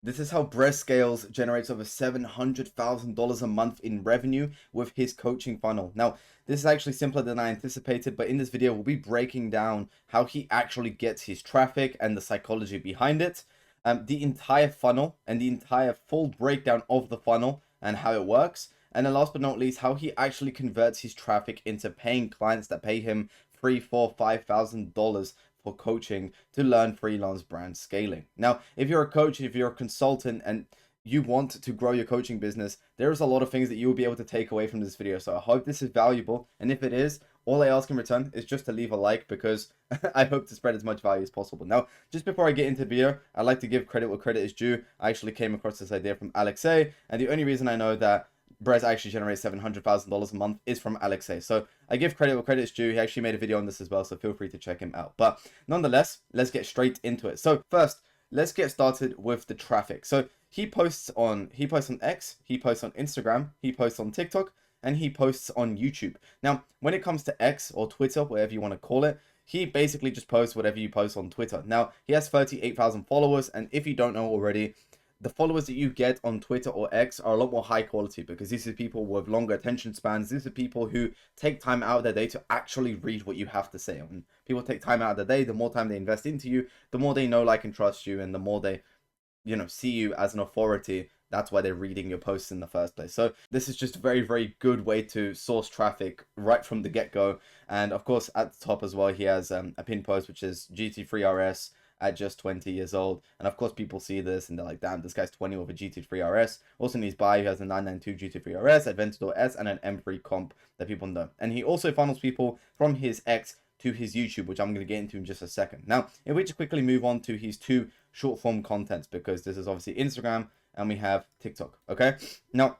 This is how Brez Scales generates over $700,000 a month in revenue with his coaching funnel. Now, this is actually simpler than I anticipated, but in this video, we'll be breaking down how he actually gets his traffic and the psychology behind it, the entire funnel and the entire full breakdown of the funnel and how it works. And then last but not least, how he actually converts his traffic into paying clients that pay him $3, $4, $5,000 for coaching to learn freelance brand scaling. Now, if you're a coach, if you're a consultant, and you want to grow your coaching business, there's a lot of things that you'll be able to take away from this video. So I hope this is valuable. And if it is, all I ask in return is just to leave a like, because I hope to spread as much value as possible. Now, just before I get into the video, I'd like to give credit where credit is due. I actually came across this idea from Alexei, and the only reason I know that Brez actually generates $700,000 a month is from Alexei. So I give credit where credit is due. He actually made a video on this as well, so feel free to check him out. But nonetheless, let's get straight into it. So first, let's get started with the traffic. So he posts on X, he posts on Instagram, he posts on TikTok, and he posts on YouTube. Now, when it comes to X or Twitter, whatever you want to call it, he basically just posts whatever you post on Twitter. Now, he has 38,000 followers, and if you don't know already, the followers that you get on Twitter or X are a lot more high quality, because these are people with longer attention spans. These are people who take time out of their day to actually read what you have to say. And people take time out of their day, the more time they invest into you, the more they know, like, and trust you, and the more they, see you as an authority. That's why they're reading your posts in the first place. So this is just a very, very good way to source traffic right from the get-go. And of course, at the top as well, he has a pinned post, which is GT3RS at just 20 years old. And of course, people see this and they're like, damn, this guy's 20 with a GT3RS. Also in his bio, he has a 992 GT3RS, Aventador S, and an M3 comp that people know. And he also funnels people from his X to his YouTube, which I'm going to get into in just a second. Now, if we just quickly move on to his two short form contents, because this is obviously Instagram and we have TikTok. Okay. Now,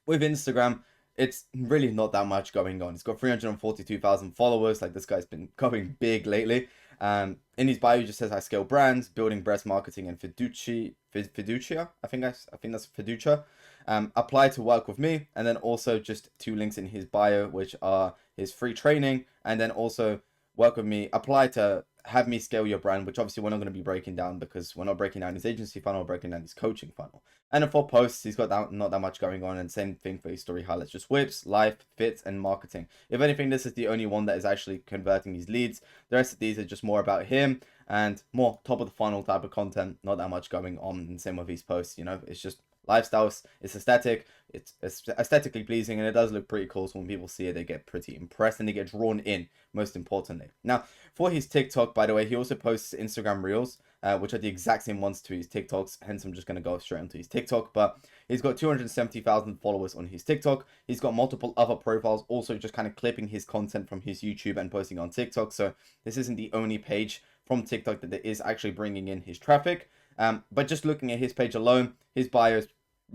with Instagram, it's really not that much going on. It's got 342,000 followers. Like, this guy's been going big lately. In his bio, he just says, I scale brands, building breast marketing and fiducia. I think that's fiducia. Apply to work with me. And then also just two links in his bio, which are his free training. And then also work with me, apply to have me scale your brand, which obviously we're not going to be breaking down, because we're not breaking down his agency funnel, we're breaking down his coaching funnel. And then for posts, he's got not that much going on, and same thing for his story highlights, just whips, life, fits, and marketing. If anything, this is the only one that is actually converting his leads. The rest of these are just more about him and more top of the funnel type of content, not that much going on. And same with his posts, it's just lifestyles, it's aesthetic, it's aesthetically pleasing, and it does look pretty cool. So when people see it, they get pretty impressed and they get drawn in, most importantly. Now, for his TikTok, by the way, he also posts Instagram Reels, which are the exact same ones to his TikToks. Hence, I'm just going to go straight onto his TikTok. But he's got 270,000 followers on his TikTok. He's got multiple other profiles, also just kind of clipping his content from his YouTube and posting on TikTok. So this isn't the only page from TikTok that is actually bringing in his traffic. But just looking at his page alone, his bio is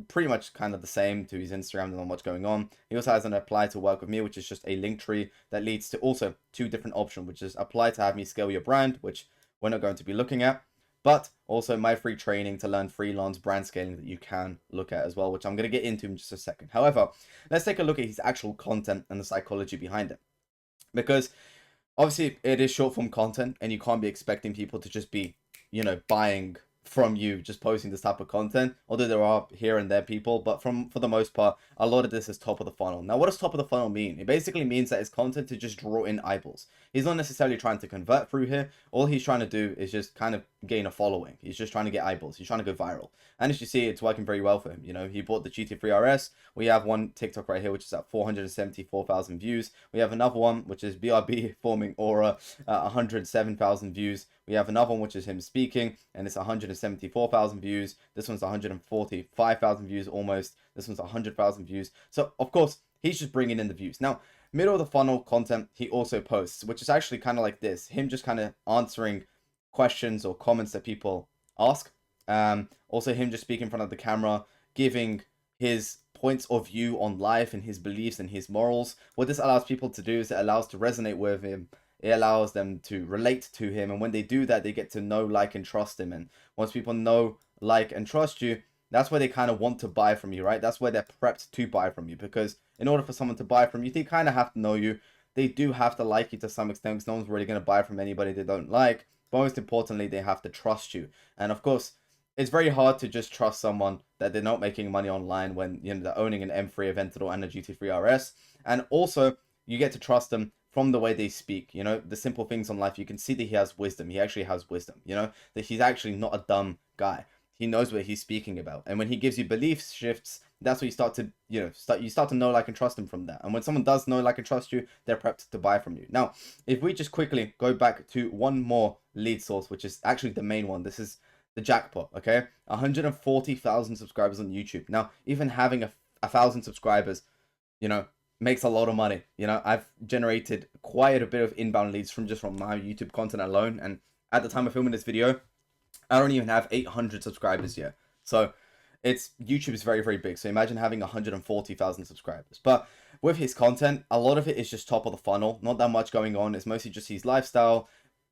pretty much kind of the same to his Instagram. There's not much going on. He also has an apply to work with me, which is just a link tree that leads to also two different options, which is apply to have me scale your brand, which we're not going to be looking at, but also my free training to learn freelance brand scaling that you can look at as well, which I'm going to get into in just a second. However, let's take a look at his actual content and the psychology behind it, because obviously it is short form content and you can't be expecting people to just be, buying from you just posting this type of content, although there are here and there people, but for the most part, a lot of this is top of the funnel. Now, what does top of the funnel mean? It basically means that it's content to just draw in eyeballs. He's not necessarily trying to convert through here. All he's trying to do is just kind of gain a following. He's just trying to get eyeballs. He's trying to go viral. And as you see, it's working very well for him. He bought the GT3RS. We have one TikTok right here, which is at 474,000 views. We have another one, which is BRB forming aura, 107,000 views. We have another one, which is him speaking, and it's 174,000 views. This one's 145,000 views almost. This one's 100,000 views. So, of course, he's just bringing in the views. Now, middle of the funnel content he also posts, which is actually kind of like this. Him just kind of answering questions or comments that people ask. Also, him just speaking in front of the camera, giving his points of view on life and his beliefs and his morals. What this allows people to do is it allows to resonate with him. It allows them to relate to him, and when they do that, they get to know, like, and trust him. And once people know, like, and trust you, that's where they kind of want to buy from you, right? That's where they're prepped to buy from you, because in order for someone to buy from you, they kind of have to know you. They do have to like you to some extent, because no one's really going to buy from anybody they don't like. But most importantly, they have to trust you. And of course, it's very hard to just trust someone that they're not making money online when they're owning an M3 Aventador and a GT3 RS. And also, you get to trust them from the way they speak. The simple things in life. You can see that he has wisdom. He actually has wisdom. That he's actually not a dumb guy. He knows what he's speaking about. And when he gives you belief shifts, that's where you start to start to know, like, and trust him from that. And when someone does know, like, and trust you, they're prepped to buy from you. Now, if we just quickly go back to one more lead source, which is actually the main one, this is the jackpot. Okay, 140,000 subscribers on YouTube. Now, even having a 1,000 subscribers, makes a lot of money. I've generated quite a bit of inbound leads from my YouTube content alone. And at the time of filming this video, I don't even have 800 subscribers yet. So YouTube is very, very big. So imagine having 140,000 subscribers. But with his content, a lot of it is just top of the funnel. Not that much going on. It's mostly just his lifestyle,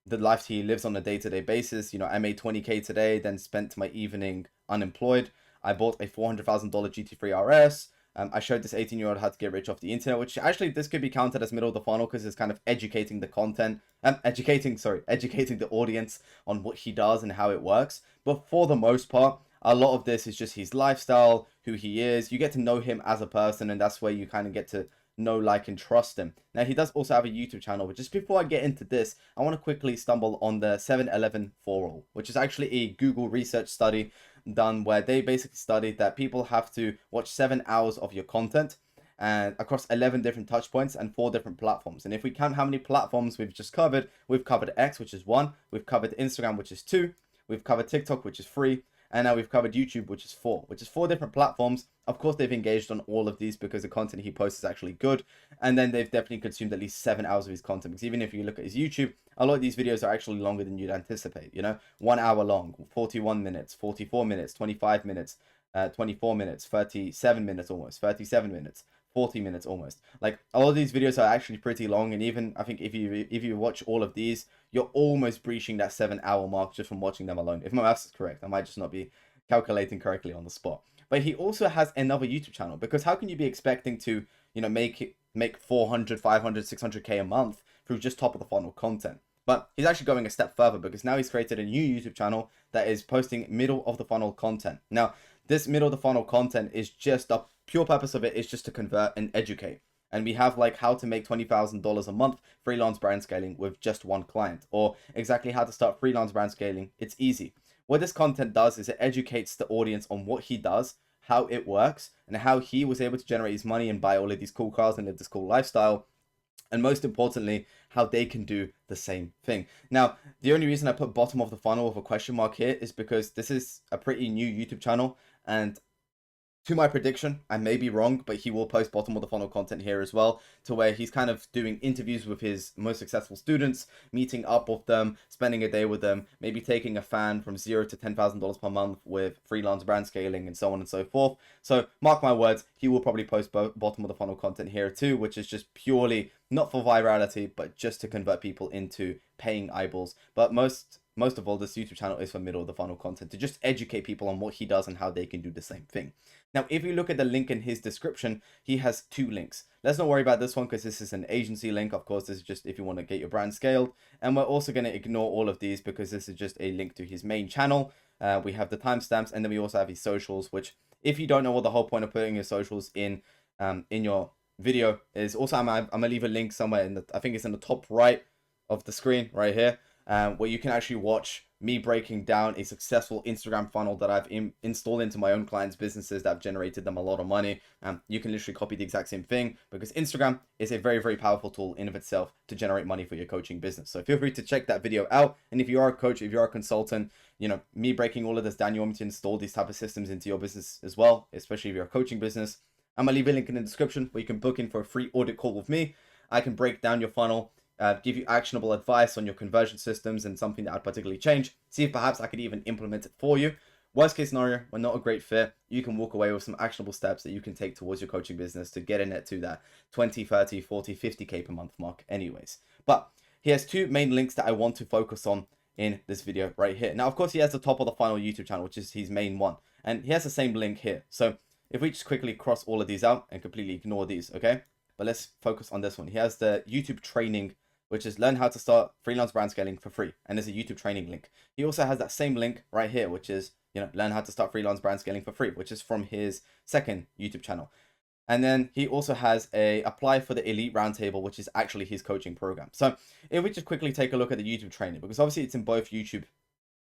the life he lives on a day-to-day basis. I made 20K today, then spent my evening unemployed. I bought a $400,000 GT3 RS. I showed this 18-year-old how to get rich off the internet, which actually this could be counted as middle of the funnel because it's kind of educating the content, educating the audience on what he does and how it works. But for the most part, a lot of this is just his lifestyle, who he is. You get to know him as a person, and that's where you kind of get to know, like, and trust him. Now, he does also have a YouTube channel, but just before I get into this, I want to quickly stumble on the 7-11 rule, which is actually a Google research study done where they basically studied that people have to watch 7 hours of your content and across 11 different touch points and 4 different platforms. And if we count how many platforms we've just covered, we've covered X, which is 1, we've covered Instagram, which is 2, we've covered TikTok, which is 3, and now we've covered YouTube, which is 4, which is 4 different platforms. Of course, they've engaged on all of these because the content he posts is actually good. And then they've definitely consumed at least 7 hours of his content. Because even if you look at his YouTube, a lot of these videos are actually longer than you'd anticipate. 1 hour long, 41 minutes, 44 minutes, 25 minutes, 24 minutes, 37 minutes almost, 37 minutes, 40 minutes almost. Like, a lot of these videos are actually pretty long. And even, I think, if you watch all of these, you're almost breaching that 7-hour mark just from watching them alone. If my maths is correct, I might just not be calculating correctly on the spot. But he also has another YouTube channel, because how can you be expecting to, make 400, 500, 600K a month through just top of the funnel content? But he's actually going a step further, because now he's created a new YouTube channel that is posting middle of the funnel content. Now, this middle of the funnel content is just, the pure purpose of it is just to convert and educate. And we have, like, how to make $20,000 a month freelance brand scaling with just one client, or exactly how to start freelance brand scaling. It's easy. What this content does is it educates the audience on what he does, how it works, and how he was able to generate his money and buy all of these cool cars and live this cool lifestyle. And most importantly, how they can do the same thing. Now, the only reason I put bottom of the funnel with a question mark here is because this is a pretty new YouTube channel, and to my prediction, I may be wrong, but he will post bottom of the funnel content here as well, to where he's kind of doing interviews with his most successful students, meeting up with them, spending a day with them, maybe taking a fan from $0 to $10,000 per month with freelance brand scaling and so on and so forth. So mark my words, he will probably post bottom of the funnel content here too, which is just purely not for virality, but just to convert people into paying eyeballs. But most of all, this YouTube channel is for middle of the funnel content, to just educate people on what he does and how they can do the same thing. Now, if you look at the link in his description, he has 2 links. Let's not worry about this one because this is an agency link. Of course, this is just if you want to get your brand scaled. And we're also going to ignore all of these because this is just a link to his main channel. We have the timestamps, and then we also have his socials, which, if you don't know what the whole point of putting your socials in your video is, also I'm gonna leave a link somewhere in the, I think it's in the top right of the screen right here, where you can actually watch me breaking down a successful Instagram funnel that I've installed into my own clients' businesses that have generated them a lot of money. You can literally copy the exact same thing, because Instagram is a very, very powerful tool in of itself to generate money for your coaching business. So feel free to check that video out. And if you are a coach, if you are a consultant, me breaking all of this down, you want me to install these type of systems into your business as well, especially if you're a coaching business, I'm gonna leave a link in the description where you can book in for a free audit call with me. I can break down your funnel, give you actionable advice on your conversion systems and something that I'd particularly change. See if perhaps I could even implement it for you. Worst case scenario, we're not a great fit. You can walk away with some actionable steps that you can take towards your coaching business to get in it to that 20, 30, 40, 50K per month mark anyways. But he has 2 main links that I want to focus on in this video right here. Now, of course, he has the top of the funnel YouTube channel, which is his main one. And he has the same link here. So if we just quickly cross all of these out and completely ignore these, okay? But let's focus on this one. He has the YouTube training, which is learn how to start freelance brand scaling for free. And there's a YouTube training link. He also has that same link right here, which is learn how to start freelance brand scaling for free, which is from his second YouTube channel. And then he also has a apply for the elite roundtable, which is actually his coaching program. So if we just quickly take a look at the YouTube training, because obviously it's in both YouTube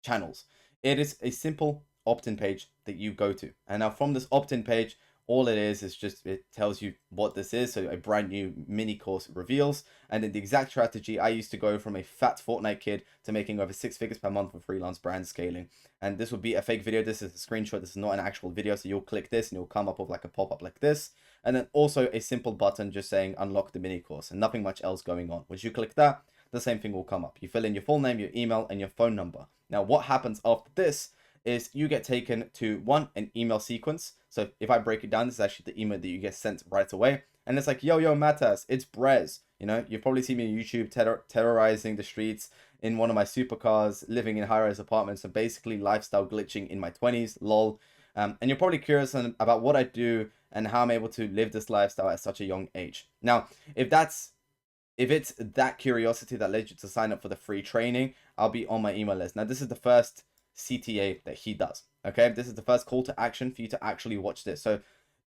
channels, it is a simple opt-in page that you go to. And now from this opt-in page, all it is just, it tells you what this is. So a brand new mini course reveals, and then the exact strategy. I used to go from a fat Fortnite kid to making over 6 figures per month with freelance brand scaling. And this would be a fake video. This is a screenshot. This is not an actual video. So you'll click this and you'll come up with like a pop-up like this. And then also a simple button just saying unlock the mini course, and nothing much else going on. Once you click that, the same thing will come up. You fill in your full name, your email, and your phone number. Now, what happens after this is you get taken to an email sequence. So if I break it down, this is actually the email that you get sent right away. And it's like, yo, Matas, it's Brez. You've probably seen me on YouTube terrorizing the streets in one of my supercars, living in high-rise apartments, and basically lifestyle glitching in my 20s, lol. And you're probably curious about what I do and how I'm able to live this lifestyle at such a young age. Now, if it's that curiosity that led you to sign up for the free training, I'll be on my email list. Now, this is the first CTA that he does. Okay, this is the first call to action for you to actually watch this. So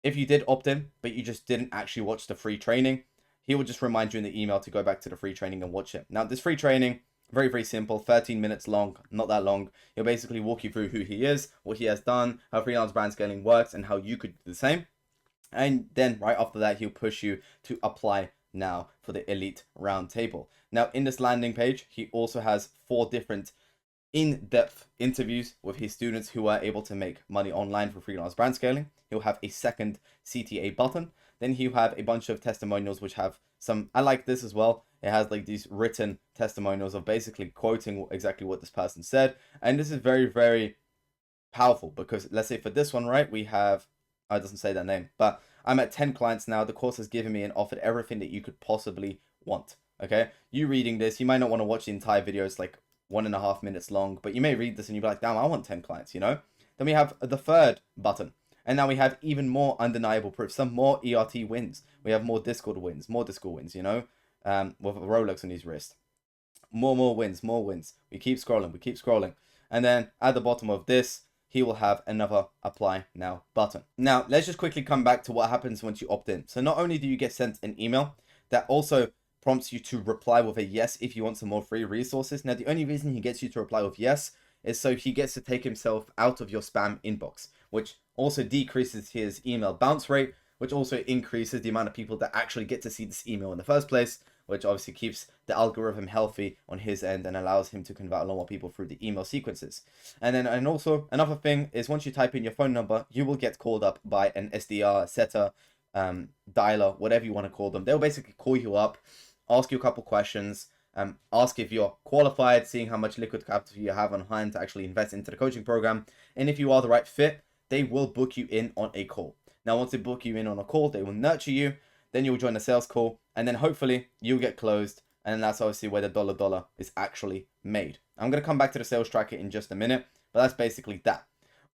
if you did opt in, but you just didn't actually watch the free training, he will just remind you in the email to go back to the free training and watch it. Now, this free training, very, very simple, 13 minutes long, not that long. He'll basically walk you through who he is, what he has done, how freelance brand scaling works, and how you could do the same. And then right after that, he'll push you to apply now for the elite roundtable. Now, in this landing page, he also has 4 different in-depth interviews with his students who are able to make money online for freelance brand scaling. He'll have a second CTA button. Then he'll have a bunch of testimonials, which have some, I like this as well. It has like these written testimonials of basically quoting exactly what this person said. And this is very, very powerful because let's say for this one, right, we have, it doesn't say that name, but I'm at 10 clients now. The course has given me and offered everything that you could possibly want. Okay. You reading this, you might not want to watch the entire video. It's like 1.5 minutes long, but you may read this and you'll be like, damn, I want 10 clients, Then we have the third button. And now we have even more undeniable proof, some more ERT wins. We have more Discord wins, with a Rolex on his wrist. More wins. We keep scrolling. And then at the bottom of this, he will have another apply now button. Now, let's just quickly come back to what happens once you opt in. So not only do you get sent an email that also prompts you to reply with a yes if you want some more free resources. Now, the only reason he gets you to reply with yes is so he gets to take himself out of your spam inbox, which also decreases his email bounce rate, which also increases the amount of people that actually get to see this email in the first place, which obviously keeps the algorithm healthy on his end and allows him to convert a lot more people through the email sequences. And also another thing is once you type in your phone number, you will get called up by an SDR, setter, dialer, whatever you want to call them. They'll basically call you up, ask you a couple questions, ask if you're qualified, seeing how much liquid capital you have on hand to actually invest into the coaching program. And if you are the right fit, they will book you in on a call. Now, once they book you in on a call, they will nurture you. Then you'll join a sales call, and then hopefully you'll get closed. And that's obviously where the dollar is actually made. I'm going to come back to the sales tracker in just a minute, but that's basically that.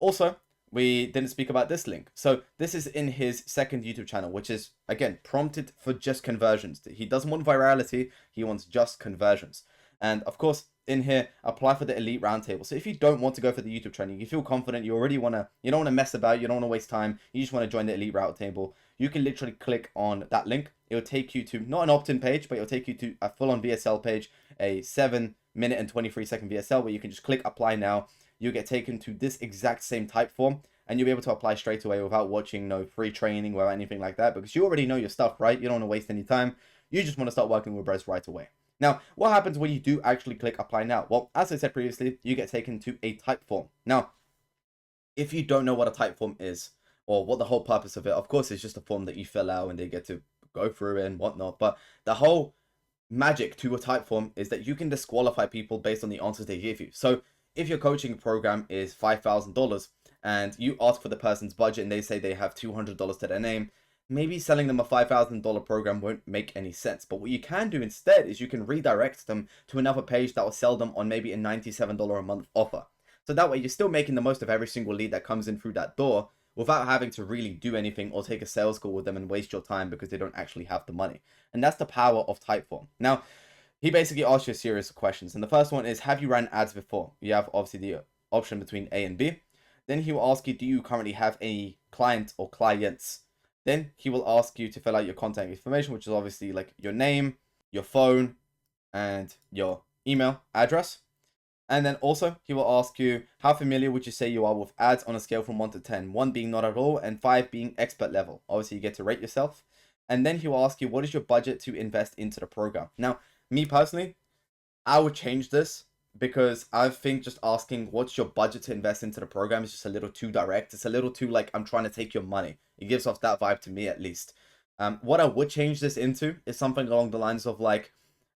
Also, we didn't speak about this link. So this is in his second YouTube channel, which is, again, prompted for just conversions. He doesn't want virality. He wants just conversions. And of course, in here, apply for the elite roundtable. So if you don't want to go for the YouTube training, you feel confident, you don't want to mess about, you don't want to waste time, you just want to join the elite roundtable, you can literally click on that link. It will take you to not an opt-in page, but it'll take you to a full-on VSL page, a 7-minute and 23-second VSL where you can just click apply now. You'll get taken to this exact same type form, and you'll be able to apply straight away without watching no free training or anything like that, because you already know your stuff, right? You don't want to waste any time. You just want to start working with Brez right away. Now, what happens when you do actually click apply now? Well, as I said previously, you get taken to a type form. Now, if you don't know what a type form is or what the whole purpose of it, of course, it's just a form that you fill out and they get to go through it and whatnot. But the whole magic to a type form is that you can disqualify people based on the answers they give you. So if your coaching program is $5,000 and you ask for the person's budget and they say they have $200 to their name, maybe selling them a $5,000 program won't make any sense. But what you can do instead is you can redirect them to another page that will sell them on maybe a $97 a month offer. So that way you're still making the most of every single lead that comes in through that door without having to really do anything or take a sales call with them and waste your time because they don't actually have the money. And that's the power of Typeform. Now, he basically asks you a series of questions. And the first one is, have you ran ads before? You have obviously the option between A and B. Then he will ask you, do you currently have any client or clients? Then he will ask you to fill out your contact information, which is obviously like your name, your phone, and your email address. And then also he will ask you, how familiar would you say you are with ads on a scale from 1 to 10? 1 being not at all and 5 being expert level. Obviously you get to rate yourself. And then he will ask you, what is your budget to invest into the program? Now, me personally, I would change this because I think just asking what's your budget to invest into the program is just a little too direct. It's a little too like, I'm trying to take your money. It gives off that vibe to me at least. What I would change this into is something along the lines of like,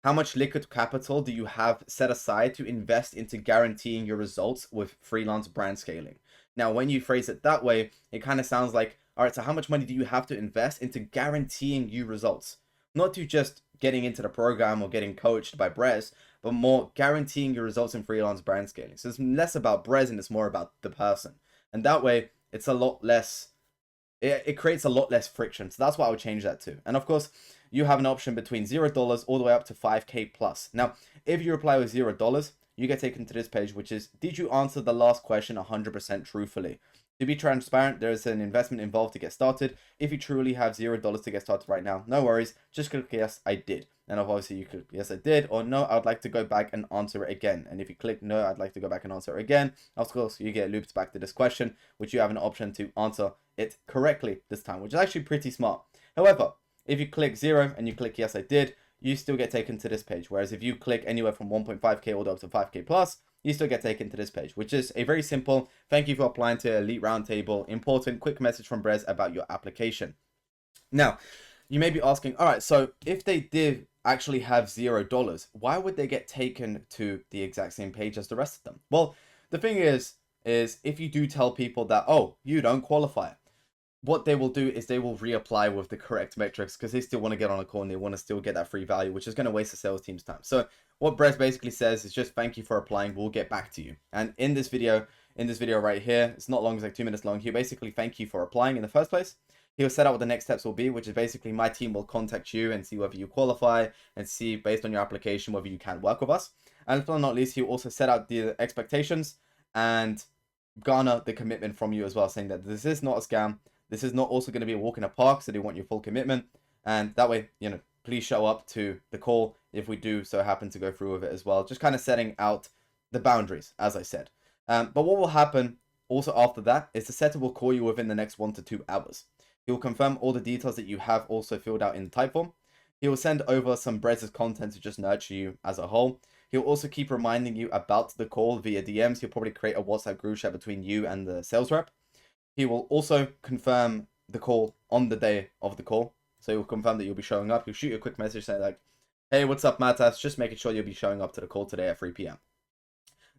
how much liquid capital do you have set aside to invest into guaranteeing your results with freelance brand scaling? Now, when you phrase it that way, it kind of sounds like, all right, so how much money do you have to invest into guaranteeing you results? Not to just getting into the program or getting coached by Brez, but more guaranteeing your results in freelance brand scaling. So it's less about Brez and it's more about the person. And that way, it's a lot less, it creates a lot less friction. So that's what I would change that to. And of course, you have an option between $0 all the way up to 5K plus. Now, if you reply with $0, you get taken to this page, which is, did you answer the last question 100% truthfully? To be transparent, there is an investment involved to get started. If you truly have $0 to get started right now, no worries. Just click yes, I did. And obviously you click yes, I did, or no, I'd like to go back and answer it again. And if you click no, I'd like to go back and answer it again, of course, you get looped back to this question, which you have an option to answer it correctly this time, which is actually pretty smart. However, if you click 0 and you click yes, I did, you still get taken to this page. Whereas if you click anywhere from 1.5K all the way up to 5K plus, you still get taken to this page, which is a very simple, thank you for applying to Elite Roundtable, important quick message from Brez about your application. Now, you may be asking, all right, so if they did actually have $0, why would they get taken to the exact same page as the rest of them? Well, the thing is if you do tell people that, oh, you don't qualify, what they will do is they will reapply with the correct metrics because they still want to get on a call and they want to still get that free value, which is going to waste the sales team's time. So what Brez basically says is just thank you for applying. We'll get back to you. And in this video right here, it's not long, it's like 2 minutes long. He'll basically thank you for applying in the first place. He'll set out what the next steps will be, which is basically my team will contact you and see whether you qualify and see based on your application whether you can work with us. And last but not least, he'll also set out the expectations and garner the commitment from you as well, saying that this is not a scam. This is not also going to be a walk in the park, so they want your full commitment. And that way, you know, please show up to the call if we do so happen to go through with it as well. Just kind of setting out the boundaries, as I said. But what will happen also after that is the setter will call you within the next 1 to 2 hours. He will confirm all the details that you have also filled out in the type form. He will send over some Brez's content to just nurture you as a whole. He'll also keep reminding you about the call via DMs. He'll probably create a WhatsApp group chat between you and the sales rep. He will also confirm the call on the day of the call. So he'll confirm that you'll be showing up. He'll shoot you a quick message saying like, hey, what's up, Matas? Just making sure you'll be showing up to the call today at 3 p.m.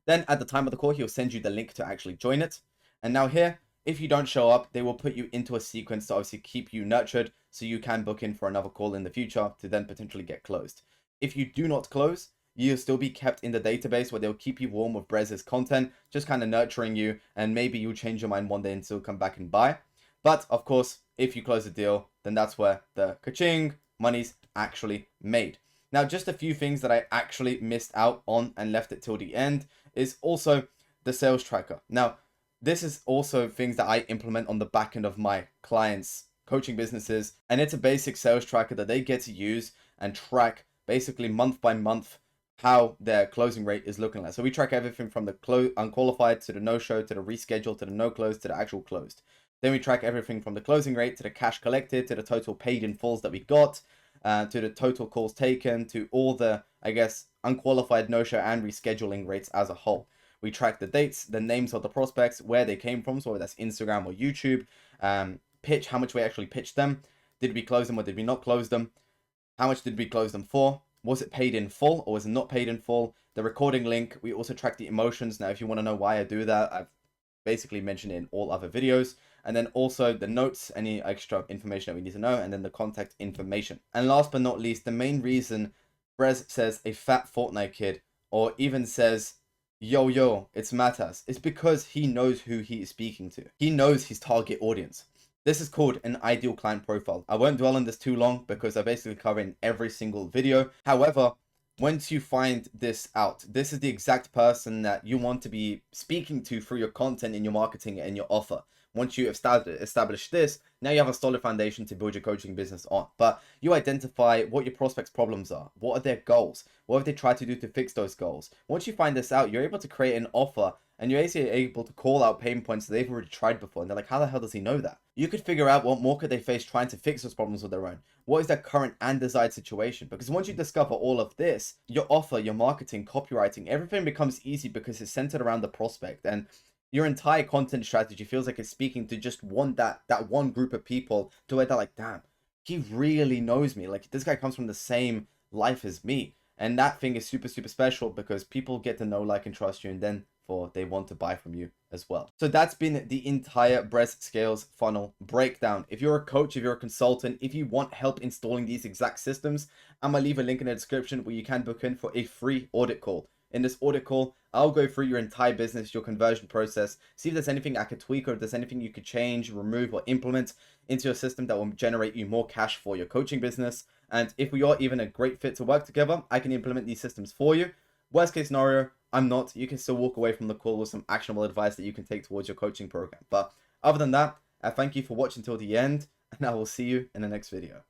Then at the time of the call, he'll send you the link to actually join it. And now here, if you don't show up, they will put you into a sequence to obviously keep you nurtured so you can book in for another call in the future to then potentially get closed. If you do not close, you'll still be kept in the database where they'll keep you warm with Brez's content, just kind of nurturing you, and maybe you'll change your mind one day and still come back and buy. But of course, if you close the deal, then that's where the ka-ching money's actually made. Now, just a few things that I actually missed out on and left it till the end is also the sales tracker. Now, this is also things that I implement on the back end of my clients' coaching businesses, and it's a basic sales tracker that they get to use and track basically month by month how their closing rate is looking like. So we track everything from the unqualified to the no-show to the reschedule to the no-close to the actual closed. Then we track everything from the closing rate to the cash collected to the total paid in fulls that we got, to the total calls taken, to all the, I guess, unqualified no-show and rescheduling rates as a whole. We track the dates, the names of the prospects, where they came from, so whether that's Instagram or YouTube, pitch, how much we actually pitched them, did we close them or did we not close them, how much did we close them for, was it paid in full or was it not paid in full, the recording link. We also track the emotions. Now, if you want to know why I do that, I've basically mentioned it in all other videos. And then also the notes, any extra information that we need to know, and then the contact information. And last but not least, the main reason Brez says a fat Fortnite kid, or even says, yo, it's Matas, is because he knows who he is speaking to. He knows his target audience. This is called an ideal client profile. I won't dwell on this too long because I basically cover in every single video. However, Once you find this out, this is the exact person that you want to be speaking to through your content in your marketing and your offer. Once you establish this, now you have a solid foundation to build your coaching business on. But you identify what your prospects' problems are. What are their goals? What have they tried to do to fix those goals? Once you find this out, you're able to create an offer, and you're actually able to call out pain points that they've already tried before. And they're like, how the hell does he know that? You could figure out what more could they face trying to fix those problems with their own. What is their current and desired situation? Because once you discover all of this, your offer, your marketing, copywriting, everything becomes easy because it's centered around the prospect. And your entire content strategy feels like it's speaking to just that one group of people, to where they're like, damn, he really knows me. Like, this guy comes from the same life as me. And that thing is super, super special because people get to know, like, and trust you, and then for they want to buy from you as well. So that's been the entire Brez Scales funnel breakdown. If you're a coach, if you're a consultant, if you want help installing these exact systems, I'm gonna leave a link in the description where you can book in for a free audit call. In this audit call, I'll go through your entire business, your conversion process, see if there's anything I could tweak, or if there's anything you could change, remove, or implement into your system that will generate you more cash for your coaching business. And if we are even a great fit to work together, I can implement these systems for you. Worst case scenario, I'm not. You can still walk away from the call with some actionable advice that you can take towards your coaching program. But other than that, I thank you for watching till the end, and I will see you in the next video.